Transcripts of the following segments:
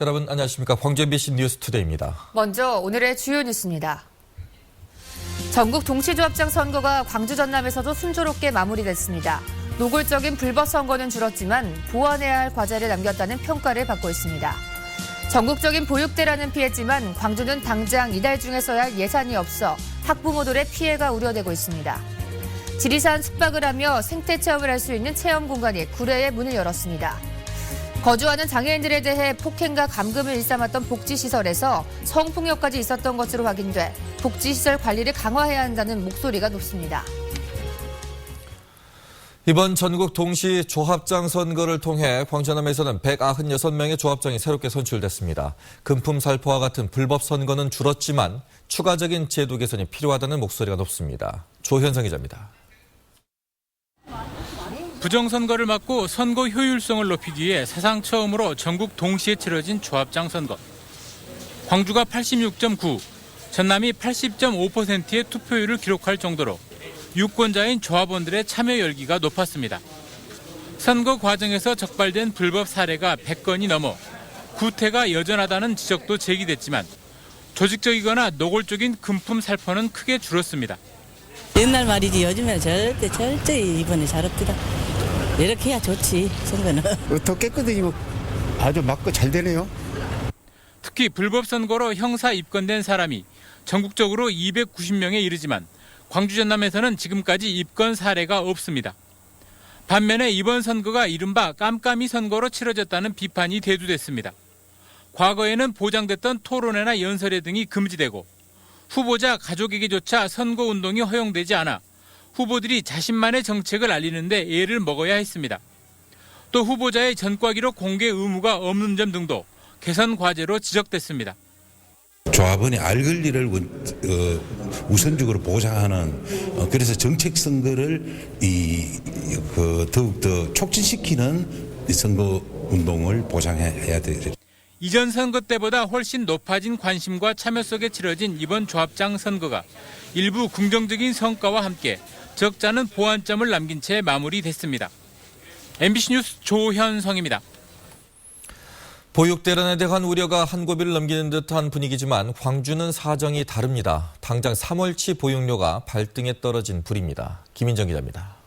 여러분 안녕하십니까. 광주 MBC 뉴스투데이입니다. 먼저 오늘의 주요 뉴스입니다. 전국 동시조합장 선거가 광주 전남에서도 순조롭게 마무리됐습니다. 노골적인 불법 선거는 줄었지만 보완해야 할 과제를 남겼다는 평가를 받고 있습니다. 전국적인 보육대란은 피했지만 광주는 당장 이달 중에 써야 할 예산이 없어 학부모들의 피해가 우려되고 있습니다. 지리산 숙박을 하며 생태 체험을 할 수 있는 체험 공간이 구례에 문을 열었습니다. 거주하는 장애인들에 대해 폭행과 감금을 일삼았던 복지시설에서 성폭력까지 있었던 것으로 확인돼 복지시설 관리를 강화해야 한다는 목소리가 높습니다. 이번 전국 동시 조합장 선거를 통해 광주 전남에서는 196명의 조합장이 새롭게 선출됐습니다. 금품 살포와 같은 불법 선거는 줄었지만 추가적인 제도 개선이 필요하다는 목소리가 높습니다. 조현성 기자입니다. 부정선거를 막고 선거 효율성을 높이기 위해 사상 처음으로 전국 동시에 치러진 조합장 선거. 광주가 86.9, 전남이 80.5%의 투표율을 기록할 정도로 유권자인 조합원들의 참여 열기가 높았습니다. 선거 과정에서 적발된 불법 사례가 100건이 넘어 구태가 여전하다는 지적도 제기됐지만 조직적이거나 노골적인 금품 살포는 크게 줄었습니다. 옛날 말이지 요즘에는 절대 이번에 잘 없더라. 이렇게 해야 좋지, 선거는. 더 깨끗하니 뭐 아주 맞고 잘 되네요. 특히 불법 선거로 형사 입건된 사람이 전국적으로 290명에 이르지만 광주 전남에서는 지금까지 입건 사례가 없습니다. 반면에 이번 선거가 이른바 깜깜이 선거로 치러졌다는 비판이 대두됐습니다. 과거에는 보장됐던 토론회나 연설회 등이 금지되고 후보자 가족에게조차 선거운동이 허용되지 않아 후보들이 자신만의 정책을 알리는데 애를 먹어야 했습니다. 또 후보자의 전과 기록 공개 의무가 없는 점 등도 개선 과제로 지적됐습니다. 조합원이 알 권리를 우선적으로 보장하는 그래서 정책 선거를 더욱더 촉진시키는 선거 운동을 보장해야 돼요. 이전 선거 때보다 훨씬 높아진 관심과 참여 속에 치러진 이번 조합장 선거가 일부 긍정적인 성과와 함께 적잖은 보완점을 남긴 채 마무리됐습니다. MBC 뉴스 조현성입니다. 보육대란에 대한 우려가 한 고비를 넘기는 듯한 분위기지만 광주는 사정이 다릅니다. 당장 3월치 보육료가 발등에 떨어진 불입니다. 김인정 기자입니다.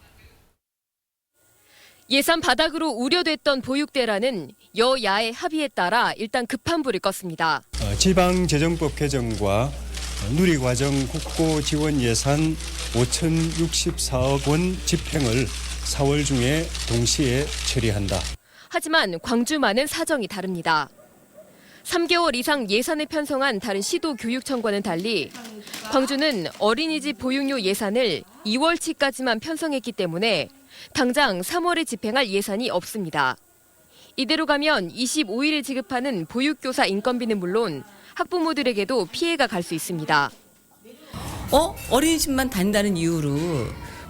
예산 바닥으로 우려됐던 보육대란은 여야의 합의에 따라 일단 급한 불을 껐습니다. 지방재정법 개정과 누리과정 국고 지원 예산 5,064억 원 집행을 4월 중에 동시에 처리한다. 하지만 광주만은 사정이 다릅니다. 3개월 이상 예산을 편성한 다른 시도 교육청과는 달리 광주는 어린이집 보육료 예산을 2월치까지만 편성했기 때문에 당장 3월에 집행할 예산이 없습니다. 이대로 가면 25일에 지급하는 보육교사 인건비는 물론 학부모들에게도 피해가 갈 수 있습니다. 어린이집만 다닌다는 이유로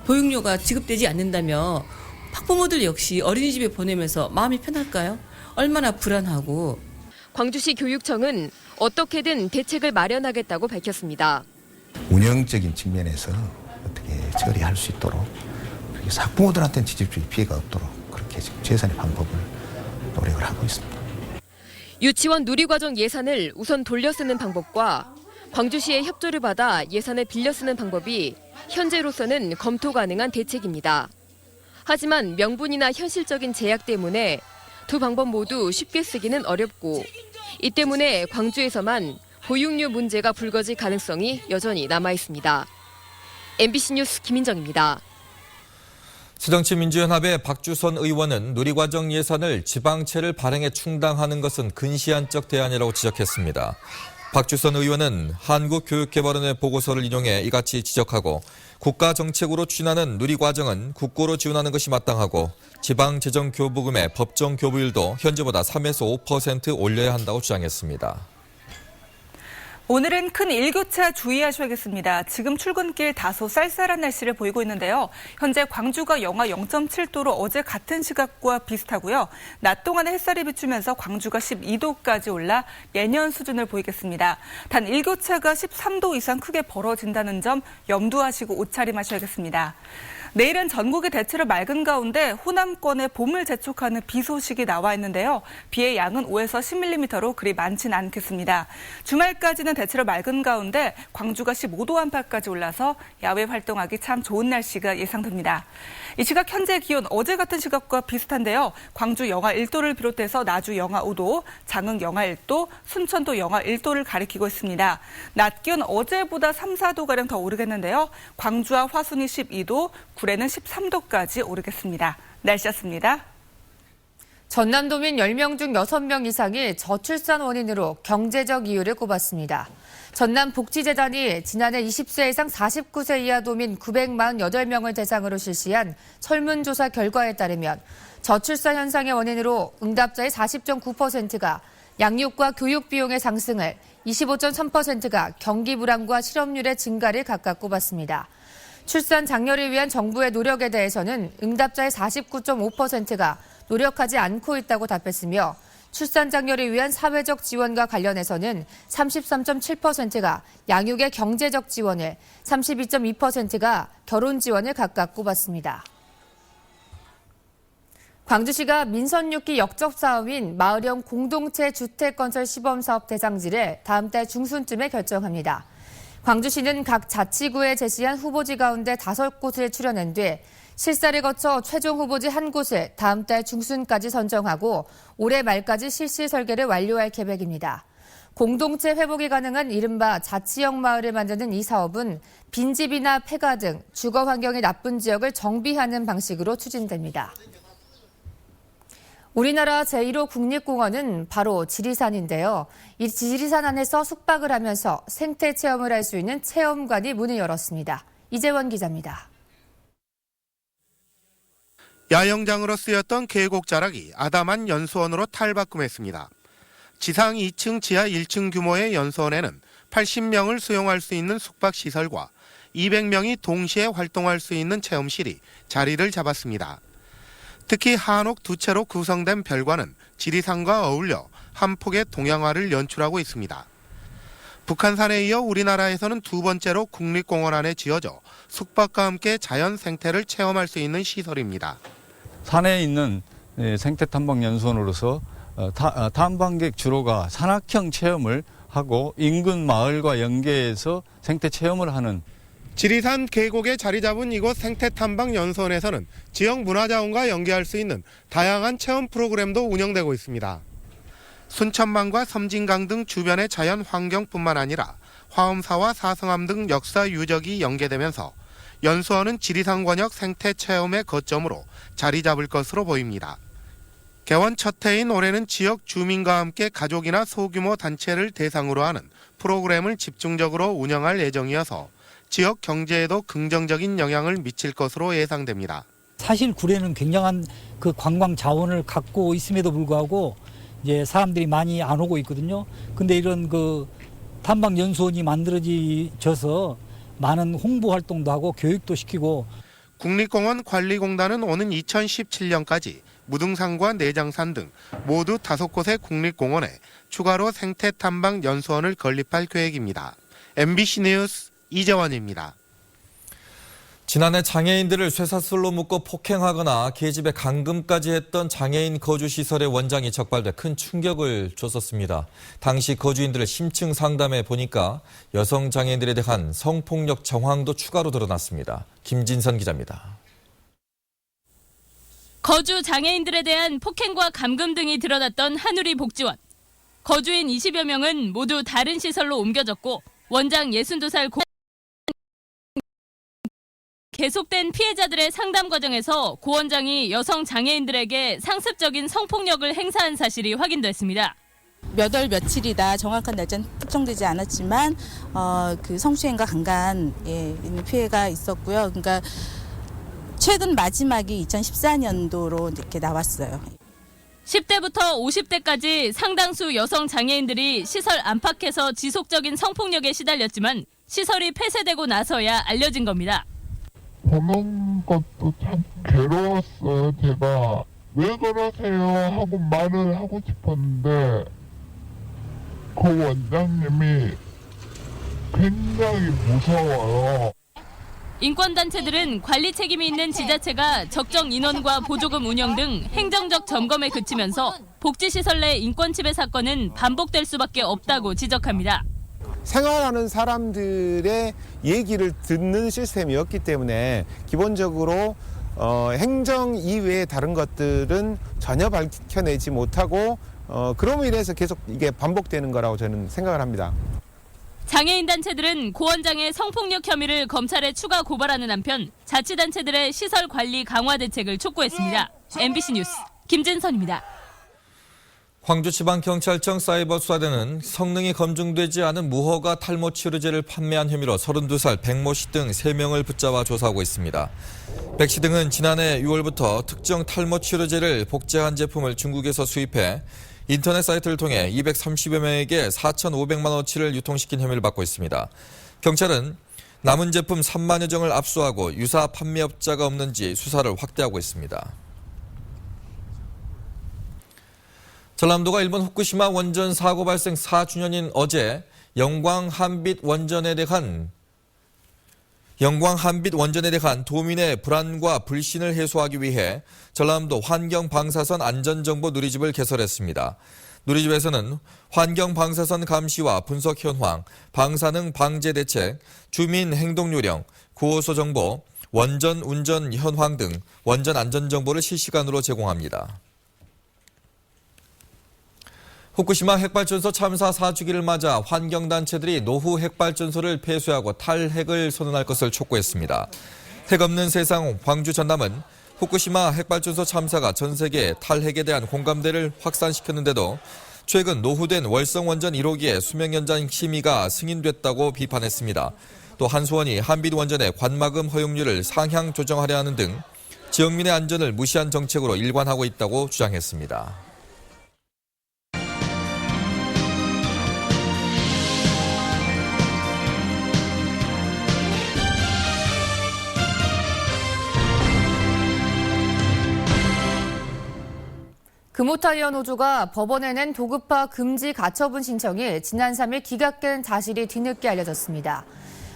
보육료가 지급되지 않는다며 학부모들 역시 어린이집에 보내면서 마음이 편할까요? 얼마나 불안하고. 광주시 교육청은 어떻게든 대책을 마련하겠다고 밝혔습니다. 운영적인 측면에서 어떻게 처리할 수 있도록 그래서 학부모들한테는 직접적인 피해가 없도록 그렇게 지금 최선의 방법을 노력을 하고 있습니다. 유치원 누리과정 예산을 우선 돌려 쓰는 방법과 광주시의 협조를 받아 예산을 빌려 쓰는 방법이 현재로서는 검토 가능한 대책입니다. 하지만 명분이나 현실적인 제약 때문에 두 방법 모두 쉽게 쓰기는 어렵고 이 때문에 광주에서만 보육료 문제가 불거질 가능성이 여전히 남아 있습니다. MBC 뉴스 김인정입니다. 새정치민주연합의 박주선 의원은 누리과정 예산을 지방채를 발행해 충당하는 것은 근시안적 대안이라고 지적했습니다. 박주선 의원은 한국교육개발원의 보고서를 인용해 이같이 지적하고 국가정책으로 추진하는 누리과정은 국고로 지원하는 것이 마땅하고 지방재정교부금의 법정교부율도 현재보다 3에서 5% 올려야 한다고 주장했습니다. 오늘은 큰 일교차 주의하셔야겠습니다. 지금 출근길 다소 쌀쌀한 날씨를 보이고 있는데요. 현재 광주가 영하 0.7도로 어제 같은 시각과 비슷하고요. 낮 동안에 햇살이 비추면서 광주가 12도까지 올라 예년 수준을 보이겠습니다. 단 일교차가 13도 이상 크게 벌어진다는 점 염두하시고 옷차림하셔야겠습니다. 내일은 전국이 대체로 맑은 가운데 호남권에 봄을 재촉하는 비 소식이 나와 있는데요. 비의 양은 5에서 10mm로 그리 많진 않겠습니다. 주말까지는 대체로 맑은 가운데 광주가 15도 안팎까지 올라서 야외 활동하기 참 좋은 날씨가 예상됩니다. 이 시각 현재 기온 어제 같은 시각과 비슷한데요. 광주 영하 1도를 비롯해서 나주 영하 5도, 장흥 영하 1도, 순천도 영하 1도를 가리키고 있습니다. 낮 기온 어제보다 3, 4도가량 더 오르겠는데요. 광주와 화순이 12도, 구례는 13도까지 오르겠습니다. 날씨였습니다. 전남도민 10명 중 6명 이상이 저출산 원인으로 경제적 이유를 꼽았습니다. 전남복지재단이 지난해 20세 이상 49세 이하 도민 948명을 대상으로 실시한 설문조사 결과에 따르면 저출산 현상의 원인으로 응답자의 40.9%가 양육과 교육 비용의 상승을, 25.3%가 경기 불황과 실업률의 증가를 각각 꼽았습니다. 출산 장려를 위한 정부의 노력에 대해서는 응답자의 49.5%가 노력하지 않고 있다고 답했으며 출산 장려를 위한 사회적 지원과 관련해서는 33.7%가 양육의 경제적 지원을, 32.2%가 결혼 지원을 각각 꼽았습니다. 광주시가 민선 6기 역적 사업인 마을형 공동체 주택건설 시범사업 대상지를 다음 달 중순쯤에 결정합니다. 광주시는 각 자치구에 제시한 후보지 가운데 5곳을 추려낸 뒤 실사를 거쳐 최종 후보지 1곳을 다음 달 중순까지 선정하고 올해 말까지 실시 설계를 완료할 계획입니다. 공동체 회복이 가능한 이른바 자치형 마을을 만드는 이 사업은 빈집이나 폐가 등 주거 환경이 나쁜 지역을 정비하는 방식으로 추진됩니다. 우리나라 제1호 국립공원은 바로 지리산인데요. 이 지리산 안에서 숙박을 하면서 생태 체험을 할 수 있는 체험관이 문을 열었습니다. 이재원 기자입니다. 야영장으로 쓰였던 계곡 자락이 아담한 연수원으로 탈바꿈했습니다. 지상 2층, 지하 1층 규모의 연수원에는 80명을 수용할 수 있는 숙박시설과 200명이 동시에 활동할 수 있는 체험실이 자리를 잡았습니다. 특히 한옥 2채로 구성된 별관은 지리산과 어울려 한 폭의 동양화를 연출하고 있습니다. 북한산에 이어 우리나라에서는 두 번째로 국립공원 안에 지어져 숙박과 함께 자연 생태를 체험할 수 있는 시설입니다. 산에 있는 생태 탐방 연수원으로서 탐방객 주로가 산악형 체험을 하고 인근 마을과 연계해서 생태 체험을 하는 지리산 계곡에 자리 잡은 이곳 생태 탐방 연수원에서는 지역 문화자원과 연계할 수 있는 다양한 체험 프로그램도 운영되고 있습니다. 순천만과 섬진강 등 주변의 자연 환경뿐만 아니라 화엄사와 사성암 등 역사 유적이 연계되면서 연수원은 지리산 권역 생태 체험의 거점으로 자리 잡을 것으로 보입니다. 개원 첫 해인 올해는 지역 주민과 함께 가족이나 소규모 단체를 대상으로 하는 프로그램을 집중적으로 운영할 예정이어서 지역 경제에도 긍정적인 영향을 미칠 것으로 예상됩니다. 사실 구례는 굉장한 그 관광 자원을 갖고 있음에도 불구하고 이제 사람들이 많이 안 오고 있거든요. 근데 이런 그 탐방 연수원이 만들어져서 많은 홍보 활동도 하고 교육도 시키고. 국립공원 관리공단은 오는 2017년까지 무등산과 내장산 등 모두 5곳의 국립공원에 추가로 생태 탐방 연수원을 건립할 계획입니다. MBC 뉴스 이재원입니다. 지난해 장애인들을 쇠사슬로 묶고 폭행하거나 계집애 감금까지 했던 장애인 거주시설의 원장이 적발돼 큰 충격을 줬었습니다. 당시 거주인들을 심층 상담해 보니까 여성 장애인들에 대한 성폭력 정황도 추가로 드러났습니다. 김진선 기자입니다. 거주 장애인들에 대한 폭행과 감금 등이 드러났던 한우리 복지원. 거주인 20여 명은 모두 다른 시설로 옮겨졌고 원장 62살 계속된 피해자들의 상담 과정에서 고 원장이 여성 장애인들에게 상습적인 성폭력을 행사한 사실이 확인됐습니다. 몇 월 며칠이다 정확한 날짜는 특정되지 않았지만 그 성추행과 강간에 있는 피해가 있었고요. 그러니까 최근 마지막이 2014년도로 이렇게 나왔어요. 10대부터 50대까지 상당수 여성 장애인들이 시설 안팎에서 지속적인 성폭력에 시달렸지만 시설이 폐쇄되고 나서야 알려진 겁니다. 보는 것도 참 괴로웠어요. 제가 왜 그러세요 하고 말을 하고 싶었는데 그 원장님이 굉장히 무서워요. 인권단체들은 관리 책임이 있는 지자체가 적정 인원과 보조금 운영 등 행정적 점검에 그치면서 복지시설 내 인권침해 사건은 반복될 수밖에 없다고 지적합니다. 생활하는 사람들의 얘기를 듣는 시스템이었기 때문에 기본적으로 행정 이외의 다른 것들은 전혀 밝혀내지 못하고 그럼으로 인해서 계속 이게 반복되는 거라고 저는 생각을 합니다. 장애인 단체들은 고원장의 성폭력 혐의를 검찰에 추가 고발하는 한편 자치단체들의 시설 관리 강화 대책을 촉구했습니다. MBC 뉴스 김진선입니다. 광주지방경찰청 사이버수사대는 성능이 검증되지 않은 무허가 탈모 치료제를 판매한 혐의로 32살 백모 씨 등 3명을 붙잡아 조사하고 있습니다. 백 씨 등은 지난해 6월부터 특정 탈모 치료제를 복제한 제품을 중국에서 수입해 인터넷 사이트를 통해 230여 명에게 4,500만 원어치를 유통시킨 혐의를 받고 있습니다. 경찰은 남은 제품 3만여 정을 압수하고 유사 판매업자가 없는지 수사를 확대하고 있습니다. 전남도가 일본 후쿠시마 원전 사고 발생 4주년인 어제 영광 한빛 원전에 대한 도민의 불안과 불신을 해소하기 위해 전남도 환경방사선 안전정보 누리집을 개설했습니다. 누리집에서는 환경방사선 감시와 분석 현황, 방사능 방제 대책, 주민 행동 요령, 구호소 정보, 원전 운전 현황 등 원전 안전 정보를 실시간으로 제공합니다. 후쿠시마 핵발전소 참사 4주기를 맞아 환경단체들이 노후 핵발전소를 폐쇄하고 탈핵을 선언할 것을 촉구했습니다. 핵 없는 세상 광주 전남은 후쿠시마 핵발전소 참사가 전 세계에 탈핵에 대한 공감대를 확산시켰는데도 최근 노후된 월성원전 1호기의 수명 연장 심의가 승인됐다고 비판했습니다. 또 한수원이 한빛원전의 관마금 허용률을 상향 조정하려 하는 등 지역민의 안전을 무시한 정책으로 일관하고 있다고 주장했습니다. 금호타이어 노조가 법원에 낸 도급파 금지 가처분 신청이 지난 3일 기각된 사실이 뒤늦게 알려졌습니다.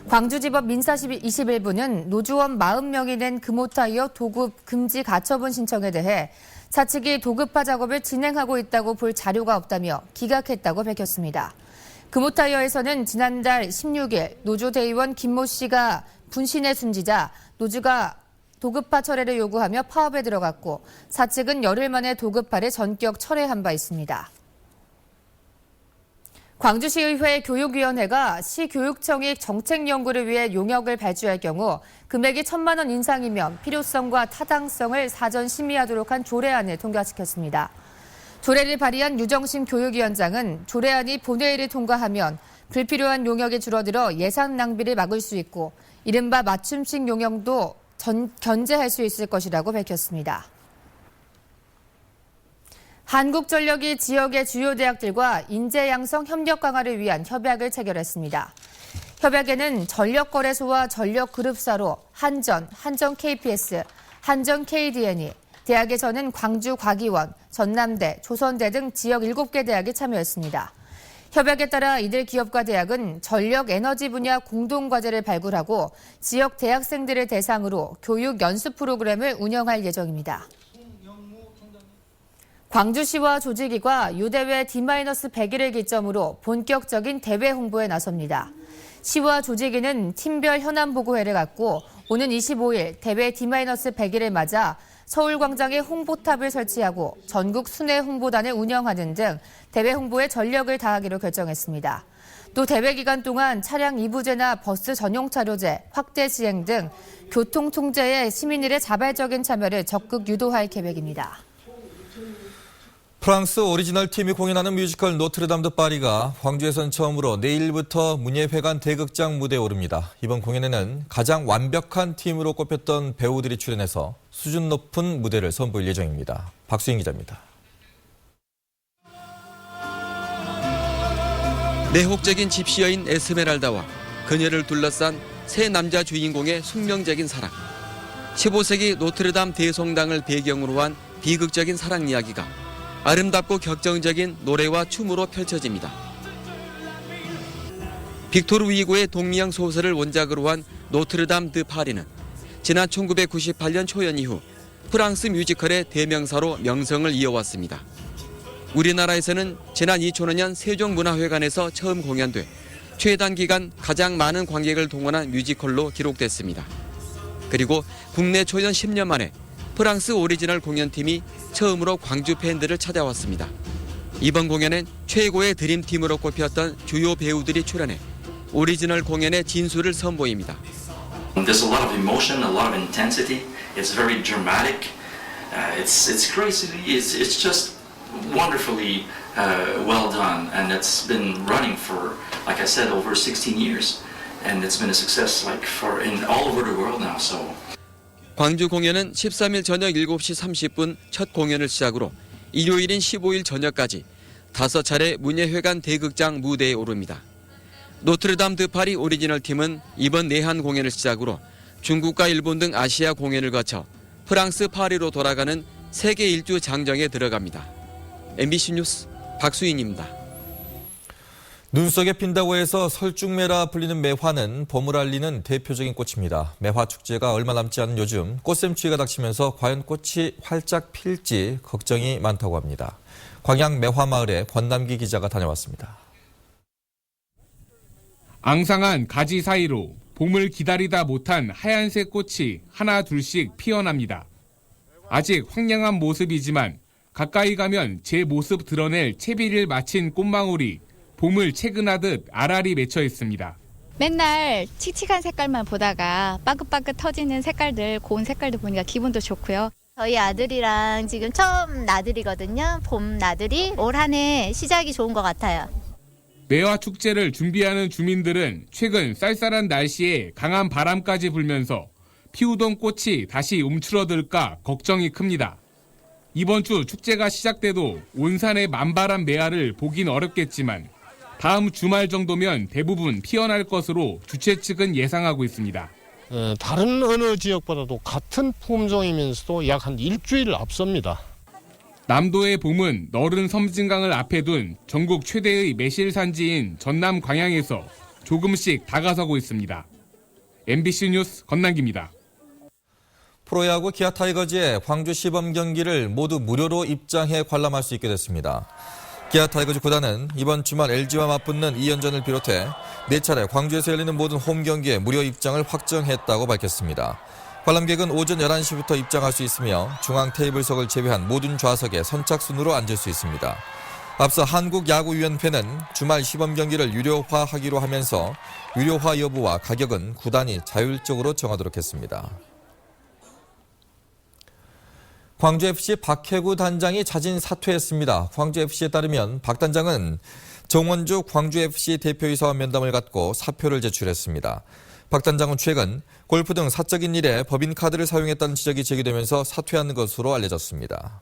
광주지법 민사 21부는 노조원 40명이 낸 금호타이어 도급 금지 가처분 신청에 대해 차측이 도급파 작업을 진행하고 있다고 볼 자료가 없다며 기각했다고 밝혔습니다. 금호타이어에서는 지난달 16일 노조 대의원 김모 씨가 분신해 숨지자 노조가 도급파 철회를 요구하며 파업에 들어갔고 사측은 열흘 만에 도급파를 전격 철회한 바 있습니다. 광주시의회 교육위원회가 시교육청이 정책 연구를 위해 용역을 발주할 경우 금액이 1,000만 원 인상이면 필요성과 타당성을 사전 심의하도록 한 조례안을 통과시켰습니다. 조례를 발의한 유정심 교육위원장은 조례안이 본회의를 통과하면 불필요한 용역이 줄어들어 예산 낭비를 막을 수 있고 이른바 맞춤식 용역도 견제할 수 있을 것이라고 밝혔습니다. 한국전력이 지역의 주요 대학들과 인재 양성 협력 강화를 위한 협약을 체결했습니다. 협약에는 전력거래소와 전력그룹사로 한전, 한전-KPS, 한전-KDN이, 대학에서는 광주과기원, 전남대, 조선대 등 지역 7개 대학이 참여했습니다. 협약에 따라 이들 기업과 대학은 전력 에너지 분야 공동과제를 발굴하고 지역 대학생들을 대상으로 교육 연수 프로그램을 운영할 예정입니다. 광주시와 조직위가 유대회 D-100일을 기점으로 본격적인 대회 홍보에 나섭니다. 시와 조직위는 팀별 현안보고회를 갖고 오는 25일 대회 D-100일을 맞아 서울광장에 홍보탑을 설치하고 전국 순회 홍보단을 운영하는 등 대회 홍보에 전력을 다하기로 결정했습니다. 또 대회 기간 동안 차량 이부제나 버스 전용 차로제, 확대 시행 등 교통 통제에 시민들의 자발적인 참여를 적극 유도할 계획입니다. 프랑스 오리지널 팀이 공연하는 뮤지컬 노트르담 드 파리가 광주에선 처음으로 내일부터 문예회관 대극장 무대에 오릅니다. 이번 공연에는 가장 완벽한 팀으로 꼽혔던 배우들이 출연해서 수준 높은 무대를 선보일 예정입니다. 박수인 기자입니다. 내혹적인 집시 여인 에스메랄다와 그녀를 둘러싼 세 남자 주인공의 숙명적인 사랑. 15세기 노트르담 대성당을 배경으로 한 비극적인 사랑 이야기가 아름답고 격정적인 노래와 춤으로 펼쳐집니다. 빅토르 위고의 동미양 소설을 원작으로 한 노트르담 드 파리는 지난 1998년 초연 이후 프랑스 뮤지컬의 대명사로 명성을 이어왔습니다. 우리나라에서는 지난 2005년 세종문화회관에서 처음 공연돼 최단 기간 가장 많은 관객을 동원한 뮤지컬로 기록됐습니다. 그리고 국내 초연 10년 만에 프랑스 오리지널 공연팀이 처음으로 광주 팬들을 찾아왔습니다. 이번 공연엔 최고의 드림팀으로 꼽혔던 주요 배우들이 출연해 오리지널 공연의 진수를 선보입니다. There's a lot of emotion, a lot of intensity. It's very dramatic. It's crazy. It's just wonderfully well done, and it's been running for, like I said, over 16 years, and it's been a success in all over the world now. So. 광주 공연은 13일 저녁 7시 30분 첫 공연을 시작으로 일요일인 15일 저녁까지 5차례 문예회관 대극장 무대에 오릅니다. 노트르담 드 파리 오리지널 팀은 이번 내한 공연을 시작으로 중국과 일본 등 아시아 공연을 거쳐 프랑스 파리로 돌아가는 세계 일주 장정에 들어갑니다. MBC 뉴스 박수인입니다. 눈 속에 핀다고 해서 설중매라 불리는 매화는 봄을 알리는 대표적인 꽃입니다. 매화 축제가 얼마 남지 않은 요즘 꽃샘추위가 닥치면서 과연 꽃이 활짝 필지 걱정이 많다고 합니다. 광양 매화마을에 권남기 기자가 다녀왔습니다. 앙상한 가지 사이로 봄을 기다리다 못한 하얀색 꽃이 하나 둘씩 피어납니다. 아직 황량한 모습이지만 가까이 가면 제 모습 드러낼 채비를 마친 꽃망울이 봄을 채근하듯 알알이 맺혀 있습니다. 맨날 칙칙한 색깔만 보다가 빵긋빵긋 터지는 색깔들, 고운 색깔들 보니까 기분도 좋고요. 저희 아들이랑 지금 처음 나들이거든요. 봄 나들이. 올 한 해 시작이 좋은 것 같아요. 매화 축제를 준비하는 주민들은 최근 쌀쌀한 날씨에 강한 바람까지 불면서 피우던 꽃이 다시 움츠러들까 걱정이 큽니다. 이번 주 축제가 시작돼도 온산의 만발한 매화를 보긴 어렵겠지만 다음 주말 정도면 대부분 피어날 것으로 주최 측은 예상하고 있습니다. 다른 어느 지역보다도 같은 품종이면서도 약 한 일주일 앞섭니다. 남도의 봄은 너른 섬진강을 앞에 둔 전국 최대의 매실 산지인 전남 광양에서 조금씩 다가서고 있습니다. MBC 뉴스 권남기입니다. 프로야구 기아 타이거즈의 광주 시범 경기를 모두 무료로 입장해 관람할 수 있게 됐습니다. 기아 타이거즈 구단은 이번 주말 LG와 맞붙는 2연전을 비롯해 4차례 광주에서 열리는 모든 홈 경기에 무료 입장을 확정했다고 밝혔습니다. 관람객은 오전 11시부터 입장할 수 있으며 중앙 테이블석을 제외한 모든 좌석에 선착순으로 앉을 수 있습니다. 앞서 한국야구위원회는 주말 시범 경기를 유료화하기로 하면서 유료화 여부와 가격은 구단이 자율적으로 정하도록 했습니다. 광주FC 박혜구 단장이 자진 사퇴했습니다. 광주FC에 따르면 박 단장은 정원주 광주FC 대표이사와 면담을 갖고 사표를 제출했습니다. 박 단장은 최근 골프 등 사적인 일에 법인카드를 사용했다는 지적이 제기되면서 사퇴한 것으로 알려졌습니다.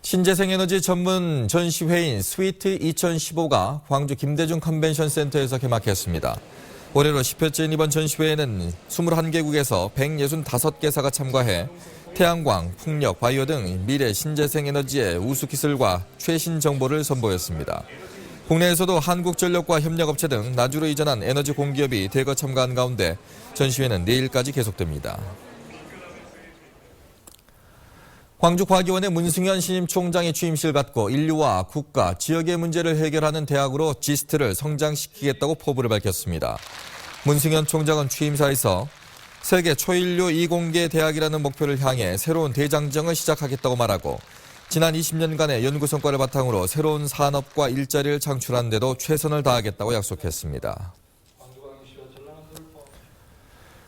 신재생에너지 전문 전시회인 스위트 2015가 광주 김대중 컨벤션 센터에서 개막했습니다. 올해로 10회째인 이번 전시회에는 21개국에서 165개사가 참가해 태양광, 풍력, 바이오 등 미래 신재생에너지의 우수 기술과 최신 정보를 선보였습니다. 국내에서도 한국전력과 협력업체 등 나주로 이전한 에너지 공기업이 대거 참가한 가운데 전시회는 내일까지 계속됩니다. 광주과기원의 문승현 신임 총장이 취임식을 갖고 인류와 국가, 지역의 문제를 해결하는 대학으로 지스트를 성장시키겠다고 포부를 밝혔습니다. 문승현 총장은 취임사에서 세계 초인류 이공계 대학이라는 목표를 향해 새로운 대장정을 시작하겠다고 말하고 지난 20년간의 연구 성과를 바탕으로 새로운 산업과 일자리를 창출하는 데도 최선을 다하겠다고 약속했습니다.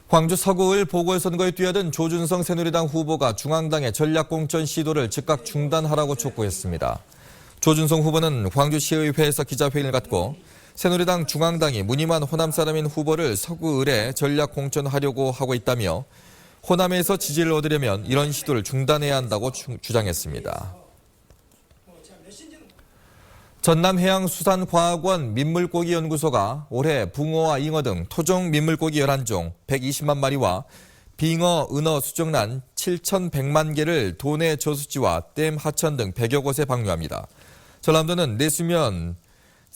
광주 서구을 보궐선거에 뛰어든 조준성 새누리당 후보가 중앙당의 전략공천 시도를 즉각 중단하라고 촉구했습니다. 조준성 후보는 광주시의회에서 기자회의를 갖고 새누리당 중앙당이 무늬만 호남 사람인 후보를 서구을에 전략공천하려고 하고 있다며 호남에서 지지를 얻으려면 이런 시도를 중단해야 한다고 주장했습니다. 전남해양수산과학원 민물고기연구소가 올해 붕어와 잉어 등 토종 민물고기 11종 120만 마리와 빙어, 은어 수정란 7,100만 개를 도내 저수지와 댐 하천 등 100여 곳에 방류합니다. 전남도는 내수면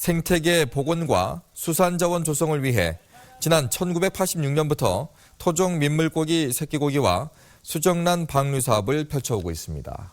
생태계 복원과 수산자원 조성을 위해 지난 1986년부터 토종 민물고기 새끼고기와 수정란 방류 사업을 펼쳐오고 있습니다.